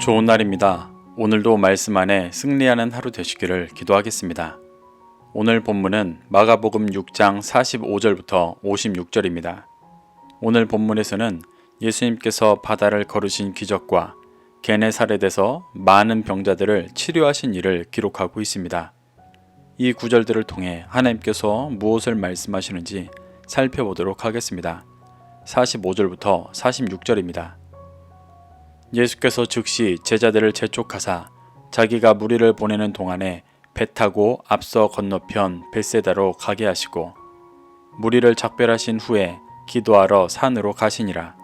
좋은 날입니다. 오늘도 말씀 안에 승리하는 하루 되시기를 기도하겠습니다. 오늘 본문은 마가복음 6장 45절부터 56절입니다. 오늘 본문에서는 예수님께서 바다를 걸으신 기적과 게네사렛에서 많은 병자들을 치료하신 일을 기록하고 있습니다. 이 구절들을 통해 하나님께서 무엇을 말씀하시는지 살펴보도록 하겠습니다. 45절부터 46절입니다. 예수께서 즉시 제자들을 재촉하사 자기가 무리를 보내는 동안에 배 타고 앞서 건너편 벳세다로 가게 하시고 무리를 작별하신 후에 기도하러 산으로 가시니라.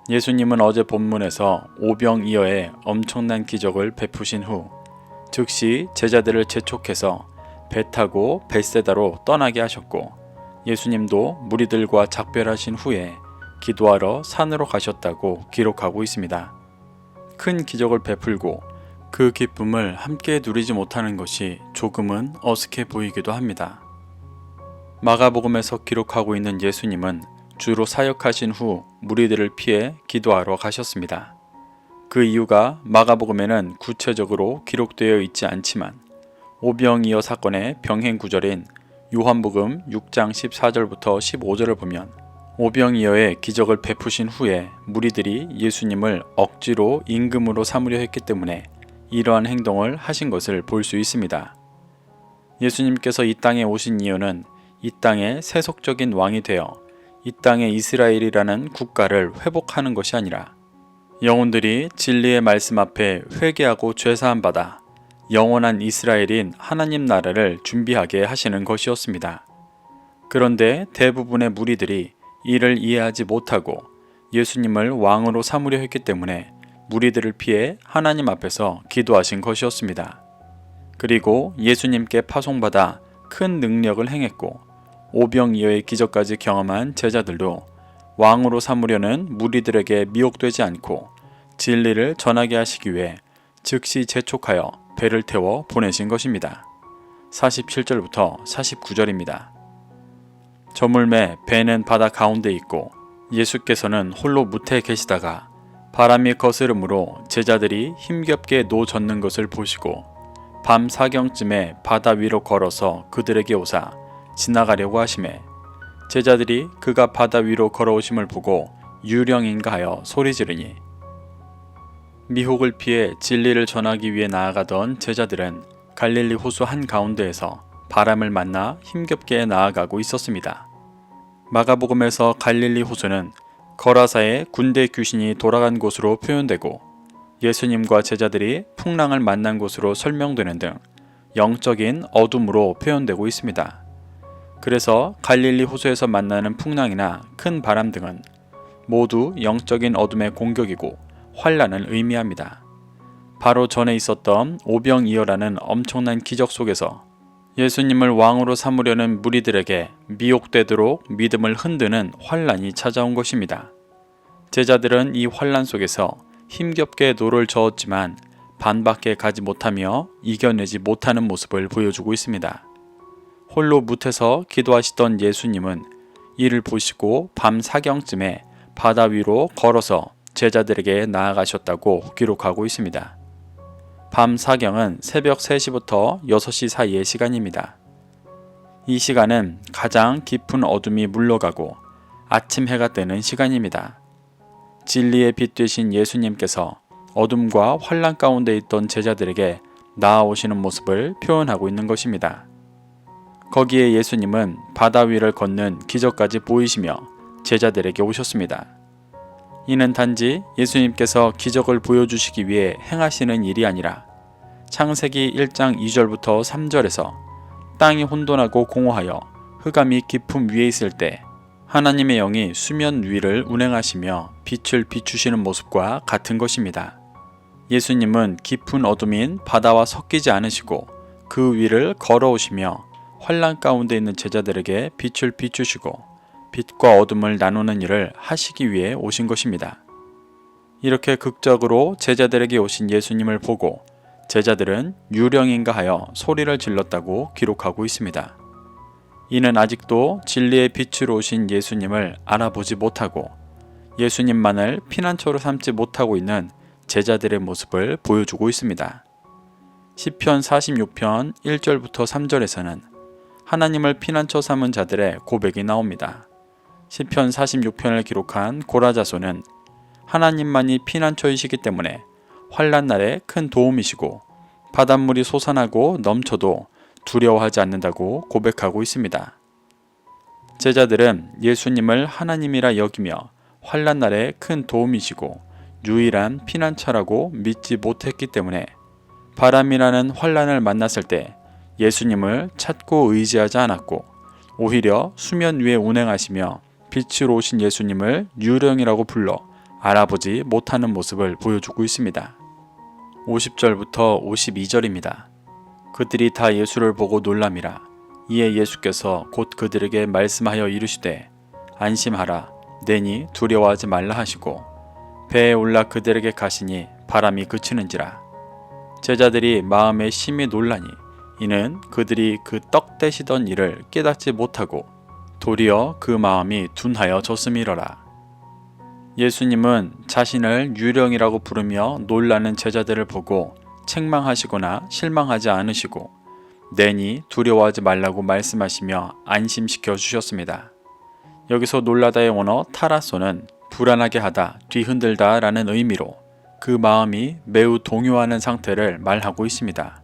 예수님은 어제 본문에서 오병이어의 엄청난 기적을 베푸신 후 즉시 제자들을 재촉해서 배 타고 벳세다로 떠나게 하셨고 예수님도 무리들과 작별하신 후에 기도하러 산으로 가셨다고 기록하고 있습니다. 큰 기적을 베풀고 그 기쁨을 함께 누리지 못하는 것이 조금은 어색해 보이기도 합니다. 마가복음에서 기록하고 있는 예수님은 주로 사역하신 후 무리들을 피해 기도하러 가셨습니다. 그 이유가 마가복음에는 구체적으로 기록되어 있지 않지만 오병이어 사건의 병행 구절인 요한복음 6장 14절부터 15절을 보면 오병이어의 기적을 베푸신 후에 무리들이 예수님을 억지로 임금으로 삼으려 했기 때문에 이러한 행동을 하신 것을 볼 수 있습니다. 예수님께서 이 땅에 오신 이유는 이 땅의 세속적인 왕이 되어 이 땅의 이스라엘이라는 국가를 회복하는 것이 아니라 영혼들이 진리의 말씀 앞에 회개하고 죄사함 받아 영원한 이스라엘인 하나님 나라를 준비하게 하시는 것이었습니다. 그런데 대부분의 무리들이 이를 이해하지 못하고 예수님을 왕으로 삼으려 했기 때문에 무리들을 피해 하나님 앞에서 기도하신 것이었습니다. 그리고 예수님께 파송받아 큰 능력을 행했고 오병이어의 기적까지 경험한 제자들도 왕으로 삼으려는 무리들에게 미혹되지 않고 진리를 전하게 하시기 위해 즉시 재촉하여 배를 태워 보내신 것입니다. 47절부터 49절입니다. 저물매 배는 바다 가운데 있고 예수께서는 홀로 무태에 계시다가 바람이 거스름으로 제자들이 힘겹게 노 젓는 것을 보시고 밤 사경쯤에 바다 위로 걸어서 그들에게 오사 지나가려고 하시매 제자들이 그가 바다 위로 걸어오심을 보고 유령인가 하여 소리 지르니 미혹을 피해 진리를 전하기 위해 나아가던 제자들은 갈릴리 호수 한가운데에서 바람을 만나 힘겹게 나아가고 있었습니다. 마가복음에서 갈릴리 호수는 거라사의 군대 귀신이 돌아간 곳으로 표현되고 예수님과 제자들이 풍랑을 만난 곳으로 설명되는 등 영적인 어둠으로 표현되고 있습니다. 그래서 갈릴리 호수에서 만나는 풍랑이나 큰 바람 등은 모두 영적인 어둠의 공격이고 환란을 의미합니다. 바로 전에 있었던 오병이어라는 엄청난 기적 속에서 예수님을 왕으로 삼으려는 무리들에게 미혹되도록 믿음을 흔드는 환란이 찾아온 것입니다. 제자들은 이 환란 속에서 힘겹게 노를 저었지만 반밖에 가지 못하며 이겨내지 못하는 모습을 보여주고 있습니다. 홀로 뭇에서 기도하시던 예수님은 이를 보시고 밤 사경쯤에 바다 위로 걸어서 제자들에게 나아가셨다고 기록하고 있습니다. 밤 사경은 새벽 3시부터 6시 사이의 시간입니다. 이 시간은 가장 깊은 어둠이 물러가고 아침 해가 뜨는 시간입니다. 진리의 빛 되신 예수님께서 어둠과 환란 가운데 있던 제자들에게 나아오시는 모습을 표현하고 있는 것입니다. 거기에 예수님은 바다 위를 걷는 기적까지 보이시며 제자들에게 오셨습니다. 이는 단지 예수님께서 기적을 보여주시기 위해 행하시는 일이 아니라 창세기 1장 2절부터 3절에서 땅이 혼돈하고 공허하여 흑암이 깊음 위에 있을 때 하나님의 영이 수면 위를 운행하시며 빛을 비추시는 모습과 같은 것입니다. 예수님은 깊은 어둠인 바다와 섞이지 않으시고 그 위를 걸어오시며 환란 가운데 있는 제자들에게 빛을 비추시고 빛과 어둠을 나누는 일을 하시기 위해 오신 것입니다. 이렇게 극적으로 제자들에게 오신 예수님을 보고 제자들은 유령인가 하여 소리를 질렀다고 기록하고 있습니다. 이는 아직도 진리의 빛으로 오신 예수님을 알아보지 못하고 예수님만을 피난처로 삼지 못하고 있는 제자들의 모습을 보여주고 있습니다. 시편 46편 1절부터 3절에서는 하나님을 피난처 삼은 자들의 고백이 나옵니다. 시편 46편을 기록한 고라 자손은 하나님만이 피난처이시기 때문에 환난 날에 큰 도움이시고 바닷물이 솟아나고 넘쳐도 두려워하지 않는다고 고백하고 있습니다. 제자들은 예수님을 하나님이라 여기며 환난 날에 큰 도움이시고 유일한 피난처라고 믿지 못했기 때문에 바람이라는 환난을 만났을 때 예수님을 찾고 의지하지 않았고 오히려 수면 위에 운행하시며 빛으로 오신 예수님을 유령이라고 불러 알아보지 못하는 모습을 보여주고 있습니다. 50절부터 52절입니다. 그들이 다 예수를 보고 놀람이라. 이에 예수께서 곧 그들에게 말씀하여 이르시되 안심하라 내니 두려워하지 말라 하시고 배에 올라 그들에게 가시니 바람이 그치는지라. 제자들이 마음에 심히 놀라니 이는 그들이 그 떡 떼시던 일을 깨닫지 못하고 도리어 그 마음이 둔하여 졌음이러라. 예수님은 자신을 유령이라고 부르며 놀라는 제자들을 보고 책망하시거나 실망하지 않으시고 내니 두려워하지 말라고 말씀하시며 안심시켜 주셨습니다. 여기서 놀라다의 원어 타라소는 불안하게 하다, 뒤흔들다 라는 의미로 그 마음이 매우 동요하는 상태를 말하고 있습니다.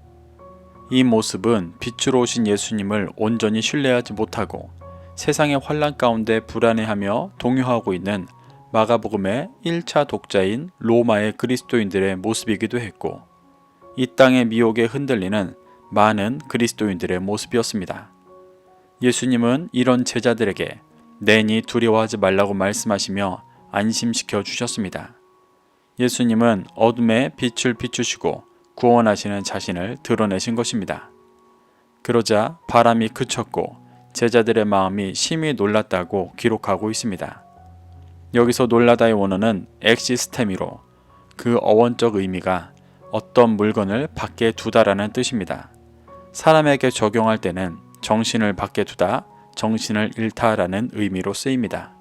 이 모습은 빛으로 오신 예수님을 온전히 신뢰하지 못하고 세상의 환난 가운데 불안해하며 동요하고 있는 마가복음의 1차 독자인 로마의 그리스도인들의 모습이기도 했고 이 땅의 미혹에 흔들리는 많은 그리스도인들의 모습이었습니다. 예수님은 이런 제자들에게 내니 두려워하지 말라고 말씀하시며 안심시켜 주셨습니다. 예수님은 어둠에 빛을 비추시고 구원하시는 자신을 드러내신 것입니다. 그러자 바람이 그쳤고 제자들의 마음이 심히 놀랐다고 기록하고 있습니다. 여기서 놀라다의 원어는 엑시스테미로 그 어원적 의미가 어떤 물건을 밖에 두다라는 뜻입니다. 사람에게 적용할 때는 정신을 밖에 두다, 정신을 잃다라는 의미로 쓰입니다.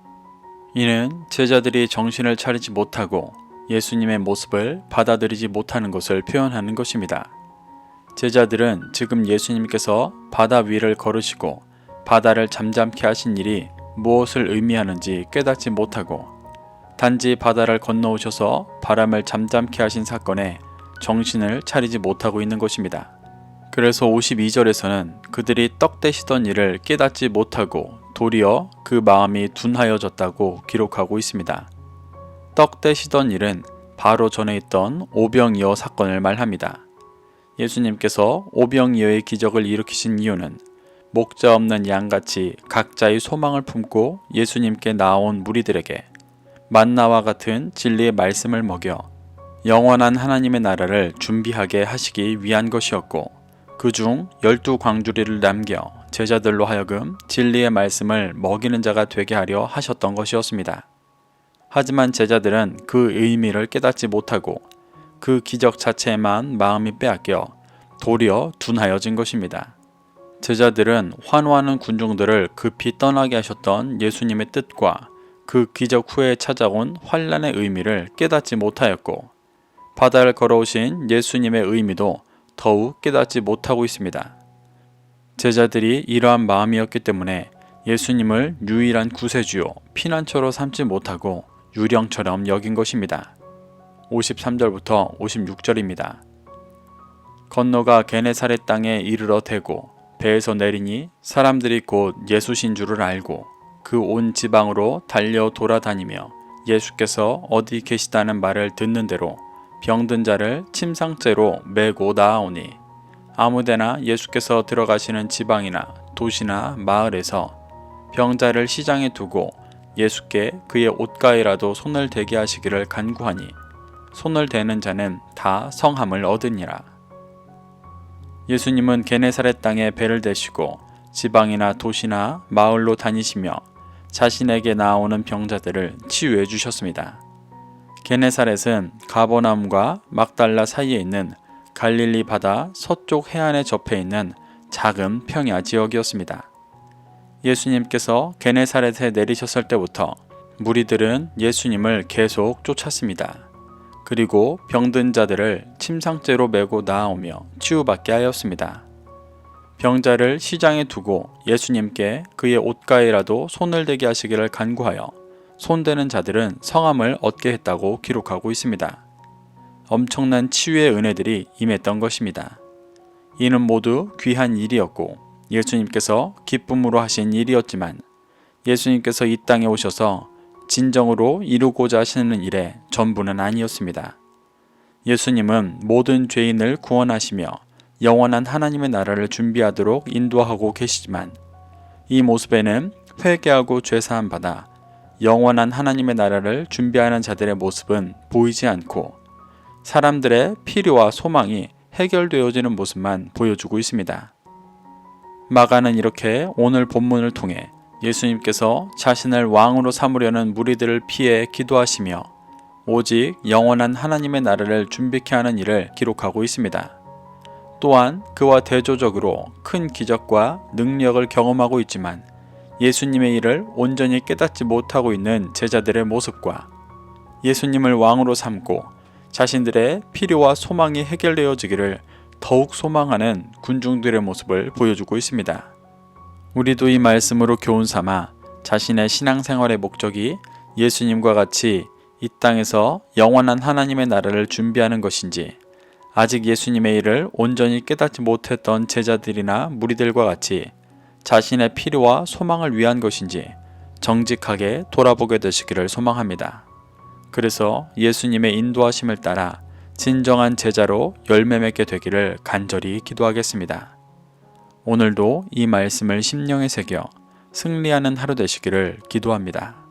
이는 제자들이 정신을 차리지 못하고 예수님의 모습을 받아들이지 못하는 것을 표현하는 것입니다. 제자들은 지금 예수님께서 바다 위를 걸으시고 바다를 잠잠케 하신 일이 무엇을 의미하는지 깨닫지 못하고 단지 바다를 건너오셔서 바람을 잠잠케 하신 사건에 정신을 차리지 못하고 있는 것입니다. 그래서 52절에서는 그들이 떡 떼시던 일을 깨닫지 못하고 도리어 그 마음이 둔하여졌다고 기록하고 있습니다. 떡 떼시던 일은 바로 전에 있던 오병이어 사건을 말합니다. 예수님께서 오병이어의 기적을 일으키신 이유는 목자 없는 양같이 각자의 소망을 품고 예수님께 나온 무리들에게 만나와 같은 진리의 말씀을 먹여 영원한 하나님의 나라를 준비하게 하시기 위한 것이었고 그중 12광주리를 남겨 제자들로 하여금 진리의 말씀을 먹이는 자가 되게 하려 하셨던 것이었습니다. 하지만 제자들은 그 의미를 깨닫지 못하고 그 기적 자체에만 마음이 빼앗겨 도리어 둔하여진 것입니다. 제자들은 환호하는 군중들을 급히 떠나게 하셨던 예수님의 뜻과 그 기적 후에 찾아온 환난의 의미를 깨닫지 못하였고 바다를 걸어오신 예수님의 의미도 더욱 깨닫지 못하고 있습니다. 제자들이 이러한 마음이었기 때문에 예수님을 유일한 구세주요 피난처로 삼지 못하고 유령처럼 여긴 것입니다. 53절부터 56절입니다. 건너가 게네사렛 땅에 이르러 대고 배에서 내리니 사람들이 곧 예수신 줄을 알고 그 온 지방으로 달려 돌아다니며 예수께서 어디 계시다는 말을 듣는 대로 병든 자를 침상째로 메고 나아오니 아무데나 예수께서 들어가시는 지방이나 도시나 마을에서 병자를 시장에 두고 예수께 그의 옷가에라도 손을 대게 하시기를 간구하니 손을 대는 자는 다 성함을 얻으니라. 예수님은 게네사렛 땅에 배를 대시고 지방이나 도시나 마을로 다니시며 자신에게 나오는 병자들을 치유해 주셨습니다. 게네사렛은 가버나움과 막달라 사이에 있는 갈릴리 바다 서쪽 해안에 접해 있는 작은 평야 지역이었습니다. 예수님께서 게네사렛에 내리셨을 때부터 무리들은 예수님을 계속 쫓았습니다. 그리고 병든 자들을 침상째로 메고 나아오며 치유받게 하였습니다. 병자를 시장에 두고 예수님께 그의 옷가에라도 손을 대게 하시기를 간구하여 손대는 자들은 성함을 얻게 했다고 기록하고 있습니다. 엄청난 치유의 은혜들이 임했던 것입니다. 이는 모두 귀한 일이었고 예수님께서 기쁨으로 하신 일이었지만 예수님께서 이 땅에 오셔서 진정으로 이루고자 하시는 일의 전부는 아니었습니다. 예수님은 모든 죄인을 구원하시며 영원한 하나님의 나라를 준비하도록 인도하고 계시지만 이 모습에는 회개하고 죄사함 받아 영원한 하나님의 나라를 준비하는 자들의 모습은 보이지 않고 사람들의 필요와 소망이 해결되어지는 모습만 보여주고 있습니다. 마가는 이렇게 오늘 본문을 통해 예수님께서 자신을 왕으로 삼으려는 무리들을 피해 기도하시며 오직 영원한 하나님의 나라를 준비케 하는 일을 기록하고 있습니다. 또한 그와 대조적으로 큰 기적과 능력을 경험하고 있지만 예수님의 일을 온전히 깨닫지 못하고 있는 제자들의 모습과 예수님을 왕으로 삼고 자신들의 필요와 소망이 해결되어지기를 더욱 소망하는 군중들의 모습을 보여주고 있습니다. 우리도 이 말씀으로 교훈 삼아 자신의 신앙생활의 목적이 예수님과 같이 이 땅에서 영원한 하나님의 나라를 준비하는 것인지 아직 예수님의 일을 온전히 깨닫지 못했던 제자들이나 무리들과 같이 자신의 필요와 소망을 위한 것인지 정직하게 돌아보게 되시기를 소망합니다. 그래서 예수님의 인도하심을 따라 진정한 제자로 열매 맺게 되기를 간절히 기도하겠습니다. 오늘도 이 말씀을 심령에 새겨 승리하는 하루 되시기를 기도합니다.